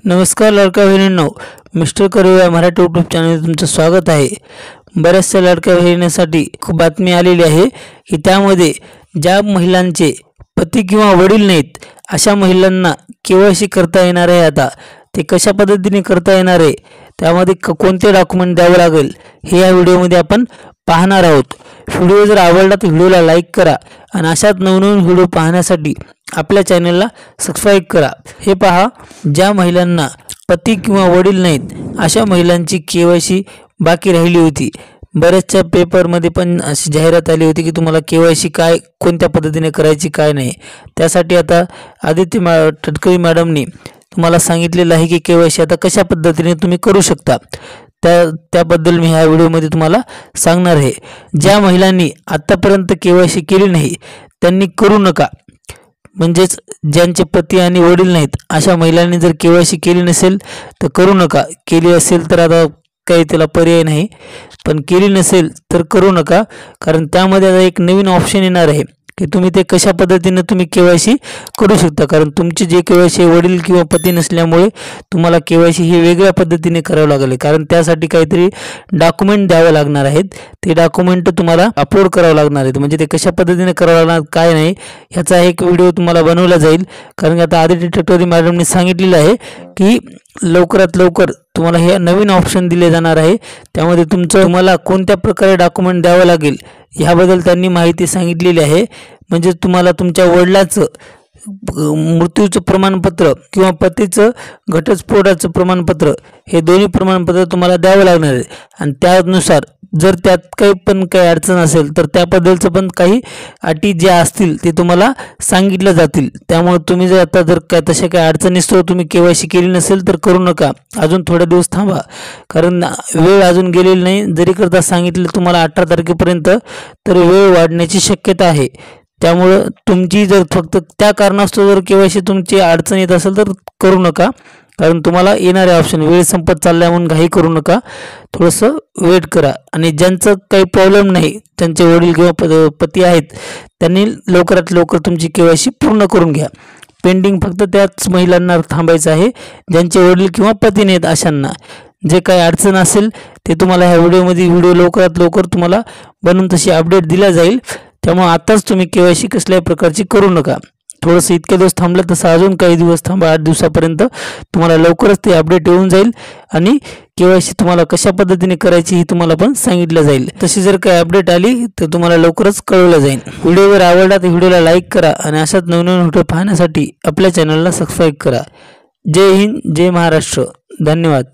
नमस्कार लाडक्या बहिणींनो, मिस्टर करू या मराठी यूट्यूब चॅनलवर तुमचं स्वागत आहे। बऱ्याचशा लाडक्या बहिणींसाठी खूप बातमी आलेली आहे की त्यामध्ये ज्या महिलांचे पती किंवा वडील नाहीत अशा महिलांना केवायसी करता येणार आहे। आता ते कशा पद्धतीने करता येणार आहे, त्यामध्ये कोणते डॉक्युमेंट द्यावे लागेल हे या व्हिडिओमध्ये आपण पाहणार आहोत। व्हिडिओ जर आवडला तर व्हिडिओला लाईक करा आणि अशाच नवनवीन व्हिडिओ पाहण्यासाठी आपल्या चॅनलला सबस्क्राइब करा। हे पहा, ज्या महिलांना पती किंवा वडील नाहीत अशा महिलांची केवायसी बाकी राहिली होती। बऱ्याचशा पेपरमध्ये पण अशी जाहिरात आली होती की तुम्हाला केवायसी काय कोणत्या पद्धतीने करायची काय नाही। त्यासाठी आता आदित्य तटकरे मॅडमनी तुम्हाला सांगितलेलं आहे की केवायसी आता कशा पद्धतीने तुम्ही करू शकता। त्याबद्दल मी ह्या व्हिडिओमध्ये तुम्हाला सांगणार आहे। ज्या महिलांनी आतापर्यंत केवायसी केली नाही त्यांनी करू नका, म्हणजेच ज्यांचे पती आणि वडील नाहीत अशा महिलांनी जर केवायसी केली नसेल तर करू नका। केली असेल तर आता काही त्याला पर्याय नाही, पण केली नसेल तर करू नका, कारण त्यामध्ये आता एक नवीन ऑप्शन येणार आहे की तुम्ही ते कशा पद्धतीने तुम्ही केवायसी करू शकता। कारण तुमची जे केवायसी वडील किंवा पती नसल्यामुळे तुम्हाला केवायसी ही वेगळ्या पद्धतीने करावं लागेल, कारण त्यासाठी काहीतरी डॉक्युमेंट द्यावे लागणार आहेत। ते डॉक्युमेंट तुम्हाला अपलोड करावं लागणार आहेत, म्हणजे ते कशा पद्धतीने करावं लागणार काय नाही ह्याचा एक व्हिडिओ तुम्हाला बनवला जाईल। कारण आता आदित्य तटकरे मॅडमने सांगितलेलं आहे की लवकरात लवकर तुम्हाला हे नवीन ऑप्शन दिले जाणार आहे। त्यामध्ये तुम्हाला कोणत्या प्रकारे डॉक्युमेंट द्यावं लागेल याबद्दल त्यांनी माहिती सांगितलेली आहे। म्हणजे तुम्हाला तुमच्या वडिलांचं मृत्यूचं प्रमाणपत्र किंवा पतीचं घटस्फोटाचं प्रमाणपत्र हे दोन्ही प्रमाणपत्र तुम्हाला द्यावं लागणार आहे। आणि त्यानुसार जर त्यात काही अडचण असेल तर त्याबद्दलचं पण काही अटी ज्या असतील ते तुम्हाला सांगितल्या जातील। त्यामुळे तुम्ही जर आता जर तशा काही अडचणीस्तव तुम्ही केवायसी केली नसेल तर करू नका, अजून थोडे दिवस थांबा, कारण वेळ अजून गेलेली नाही। जरी करता सांगितलं तुम्हाला 18 तारखेपर्यंत, तर वेळ वाढण्याची शक्यता आहे। त्यामुळे तुमची जर फक्त त्या कारणास्तव जर केवायसी तुमची अडचण येत असेल तर करू नका, कारण तुम्हाला येणारे ऑप्शन वेळ संपत चालल्या म्हणून घाई करू नका, थोडंसं वेट करा। आणि ज्यांचं काही प्रॉब्लेम नाही, त्यांचे वडील किंवा पती आहेत, त्यांनी लवकरात लवकर तुमची केवायसी पूर्ण करून घ्या। पेंडिंग फक्त त्याच महिलांना थांबायचं आहे ज्यांचे वडील किंवा पती नाहीत अशांना। जे काही अडचण असेल ते तुम्हाला ह्या व्हिडिओ लवकरात लवकर तुम्हाला बनवून तशी अपडेट दिला जाईल। त्यामुळे आताच तुम्ही केवायसी कसल्याही प्रकारची करू नका। थोडंसं इतके दिवस थांबलं तसं अजून काही दिवस थांबा, 8 दिवसापर्यंत तुम्हाला लवकरच ते अपडेट येऊन जाईल आणि केवायसी तुम्हाला कशा पद्धतीने करायची ही तुम्हाला पण सांगितलं जाईल। तशी जर काही अपडेट आली तर तुम्हाला लवकरच कळवलं जाईल। व्हिडिओ जर आवडला तर व्हिडिओला लाईक करा आणि अशाच नवनवीन व्हिडिओ पाहण्यासाठी आपल्या चॅनलला सबस्क्राईब करा। जय हिंद, जय महाराष्ट्र, धन्यवाद।